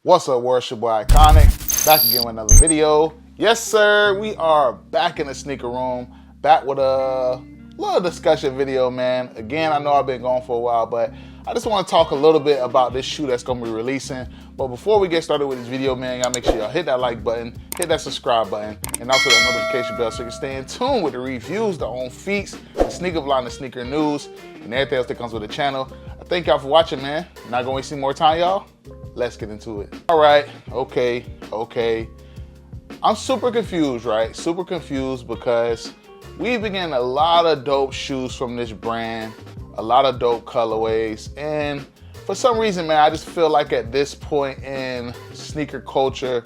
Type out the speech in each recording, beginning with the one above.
What's up, world? It's your boy Iconic, back again with another video. Yes, sir, we are back in the sneaker room, back with a little discussion video, man. Again, I know I've been gone for a while, but I just want to talk a little bit about this shoe that's going to be releasing. But before we get started with this video, man, y'all make sure y'all hit that like button, hit that subscribe button, and also that notification bell so you can stay in tune with the reviews, the on feats, the sneaker vlog, the sneaker news, and everything else that comes with the channel. I thank y'all for watching, man. Not going to waste any more time, y'all. Let's get into it. All right, okay. I'm super confused, right? Super confused because we've been getting a lot of dope shoes from this brand, a lot of dope colorways, and for some reason, man, I just feel like at this point in sneaker culture,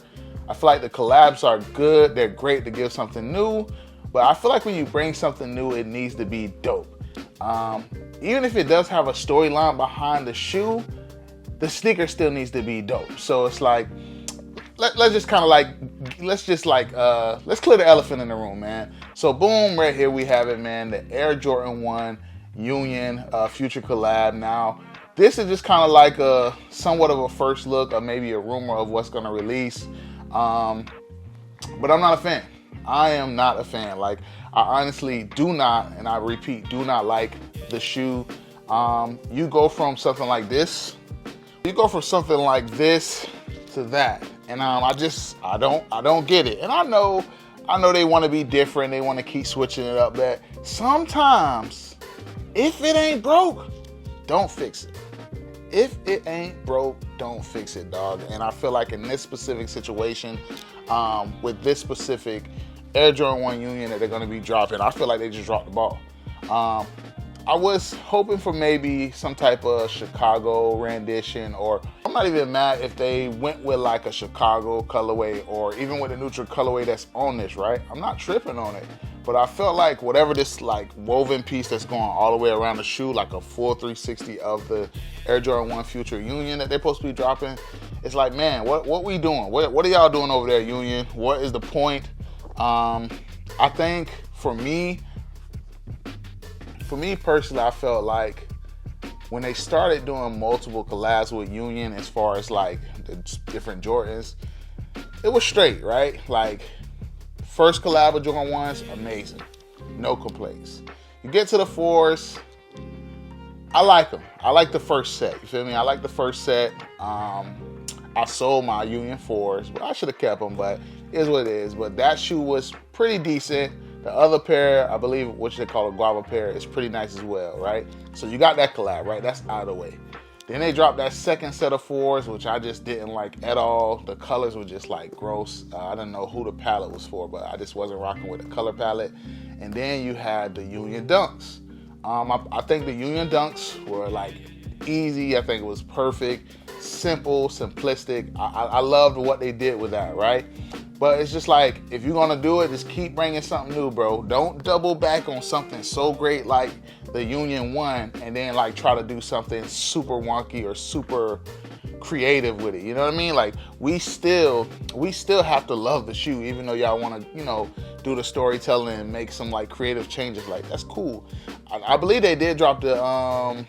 I feel like the collabs are good, they're great to give something new, but I feel like when you bring something new, it needs to be dope. Even if it does have a storyline behind the shoe, the sneaker still needs to be dope. So it's like, let's clear the elephant in the room, man. So boom, right here we have it, man. The Air Jordan 1 Union Future collab. Now, this is just kind of like somewhat of a first look or maybe a rumor of what's gonna release. But I'm not a fan. I am not a fan. Like, I honestly do not, and I repeat, do not like the shoe. You go from something like this, to that, and I don't get it. And I know they want to be different, they want to keep switching it up, but sometimes if it ain't broke, don't fix it. If it ain't broke, don't fix it, dog. And I feel like in this specific situation, with this specific Air Jordan 1 Union that they're going to be dropping, I feel like they just dropped the ball. I was hoping for maybe some type of Chicago rendition, or I'm not even mad if they went with like a Chicago colorway or even with a neutral colorway that's on this, right? I'm not tripping on it, but I felt like whatever this like woven piece that's going all the way around the shoe, like a full 360 of the Air Jordan 1 Future Union that they're supposed to be dropping, it's like, man, what we doing? What are y'all doing over there, Union? What is the point? I think for me personally, I felt like when they started doing multiple collabs with Union as far as like the different Jordans, it was straight, right? Like, first collab with Jordan 1s, amazing. No complaints. You get to the 4s, I like them. I like the first set, you feel me? I like the first set. I sold my Union 4s, but I should have kept them, but it is what it is. But that shoe was pretty decent. The other pair, I believe, which they call a guava pair, is pretty nice as well, right? So you got that collab, right? That's out of the way. Then they dropped that second set of 4s, which I just didn't like at all. The colors were just like gross. I didn't know who the palette was for, but I just wasn't rocking with the color palette. And then you had the Union Dunks. I think the Union Dunks were like easy. I think it was perfect, simple, simplistic. I loved what they did with that, right? But it's just like, if you're gonna do it, just keep bringing something new, bro. Don't double back on something so great like the Union 1 and then like try to do something super wonky or super creative with it. You know what I mean? Like, we still have to love the shoe, even though y'all wanna, do the storytelling and make some like creative changes. Like, that's cool. I believe they did drop the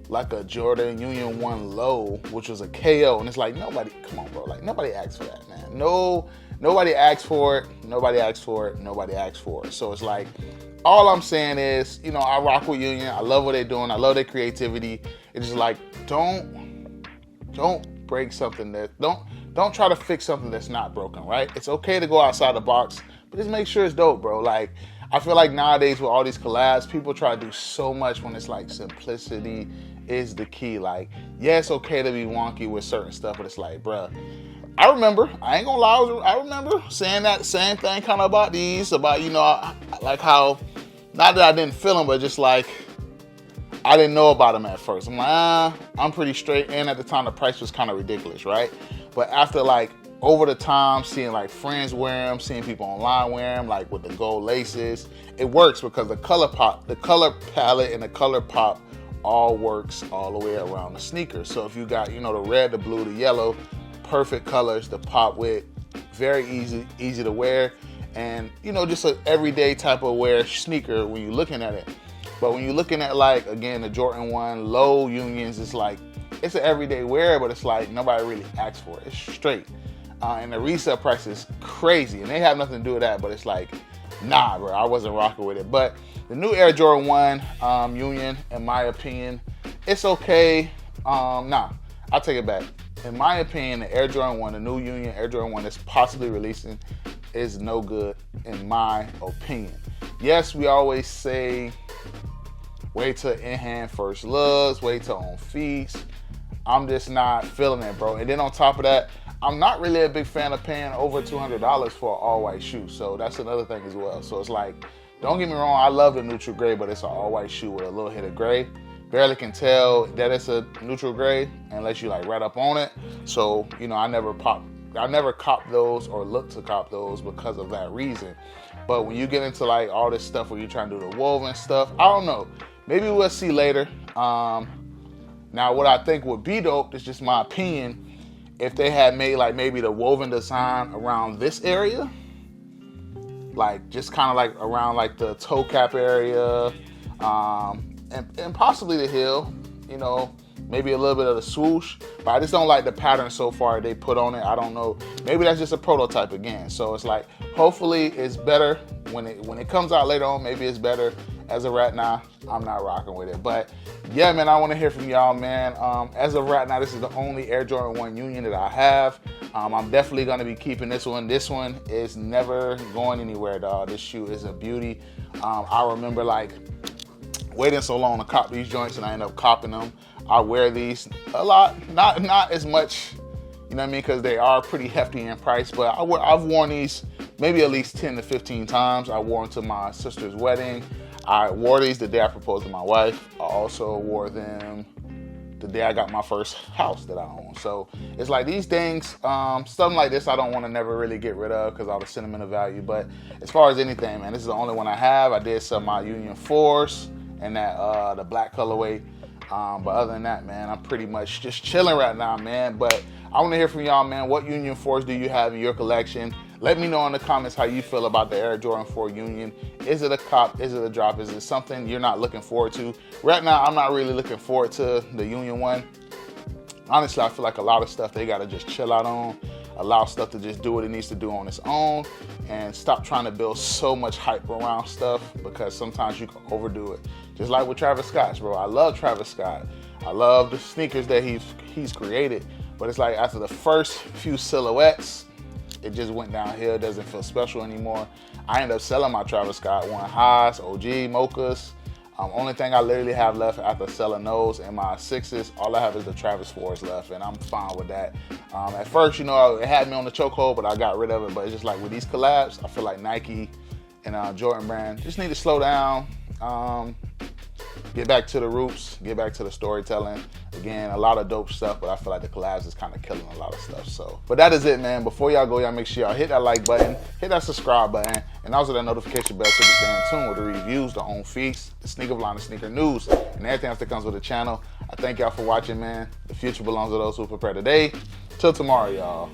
like a Jordan Union 1 low, which was a KO, and it's like, come on, bro, like, nobody asked for that, man. Nobody asked for it. So it's like, all I'm saying is, I rock with Union. I love what they're doing. I love their creativity. It's just like, don't break something don't try to fix something that's not broken, right? It's okay to go outside the box, but just make sure it's dope, bro. Like, I feel like nowadays with all these collabs, people try to do so much when it's like simplicity is the key. Like, yeah, it's okay to be wonky with certain stuff, but it's like, bruh, I remember saying that same thing kind of about these, about, like how, not that I didn't feel them, but just like, I didn't know about them at first. I'm like, I'm pretty straight, and at the time the price was kind of ridiculous, right? But after like, over the time, seeing like friends wear them, seeing people online wear them, like with the gold laces, it works because the color palette and the color pop all works all the way around the sneaker. So if you got, the red, the blue, the yellow, perfect colors to pop with, very easy to wear, and just an everyday type of wear sneaker when you're looking at it. But when you're looking at, like, again, the Jordan 1 low Unions, it's like, it's an everyday wear, but it's like nobody really asks for it. It's straight. And the resale price is crazy, and they have nothing to do with that, but it's like, nah, bro, I wasn't rocking with it. But the new Air Jordan 1 Union, in my opinion, it's okay. Nah, I'll take it back. In my opinion, the Air Jordan 1, the new Union Air Jordan 1 that's possibly releasing is no good, in my opinion. Yes, we always say, wait till in-hand first looks, wait till on feet. I'm just not feeling it, bro. And then on top of that, I'm not really a big fan of paying over $200 for an all-white shoe. So that's another thing as well. So it's like, don't get me wrong, I love the neutral gray, but it's an all-white shoe with a little hit of gray. Barely can tell that it's a neutral gray unless you like right up on it. So, you know, I never cop those or look to cop those because of that reason. But when you get into like all this stuff where you're trying to do the woven stuff, I don't know. Maybe we'll see later. Now, what I think would be dope, is just my opinion, if they had made like maybe the woven design around this area, like just kind of like around like the toe cap area, and possibly the heel, you know, maybe a little bit of the swoosh, but I just don't like the pattern so far they put on it. I don't know. Maybe that's just a prototype again. So it's like, hopefully it's better when it comes out later on. Maybe it's better. As of right now, I'm not rocking with it. But yeah, man, I want to hear from y'all, man. As of right now, this is the only Air Jordan 1 Union that I have. I'm definitely going to be keeping this one. This one is never going anywhere, dog. This shoe is a beauty. I remember like waiting so long to cop these joints, and I end up copping them. I wear these a lot, not as much, you know what I mean, because they are pretty hefty in price, but I've worn these maybe at least 10 to 15 times. I wore them to my sister's wedding. I wore these the day I proposed to my wife. I also wore them the day I got my first house that I own. So it's like these things, something like this I don't want to never really get rid of because all the sentimental value. But as far as anything, man, this is the only one I have. I did sell my Union 4s and that the black colorway. But other than that, man, I'm pretty much just chilling right now, man. But I want to hear from y'all, man. What Union 4s do you have in your collection? Let me know in the comments how you feel about the Air Jordan 4 Union. Is it a cop? Is it a drop? Is it something you're not looking forward to? Right now, I'm not really looking forward to the Union 1. Honestly, I feel like a lot of stuff they got to just chill out on. Allow stuff to just do what it needs to do on its own. And stop trying to build so much hype around stuff, because sometimes you can overdo it. Just like with Travis Scott, bro. I love Travis Scott. I love the sneakers that he's created. But it's like after the first few silhouettes, it just went downhill. It doesn't feel special anymore. I ended up selling my Travis Scott 1 highs, OG, mochas. Only thing I literally have left after selling those and my 6s, all I have is the Travis 4s left, and I'm fine with that. At first, you know, it had me on the chokehold, but I got rid of it. But it's just like with these collabs, I feel like Nike and Jordan Brand just need to slow down, get back to the roots, get back to the storytelling. Again, a lot of dope stuff, but I feel like the collabs is kind of killing a lot of stuff. So, but that is it, man. Before y'all go, y'all make sure y'all hit that like button, hit that subscribe button, and also that notification bell so you stay in tune with the reviews, the on feeds, the sneaker blind, the sneaker news, and everything else that comes with the channel. I thank y'all for watching, man. The future belongs to those who prepare today. Till tomorrow, y'all.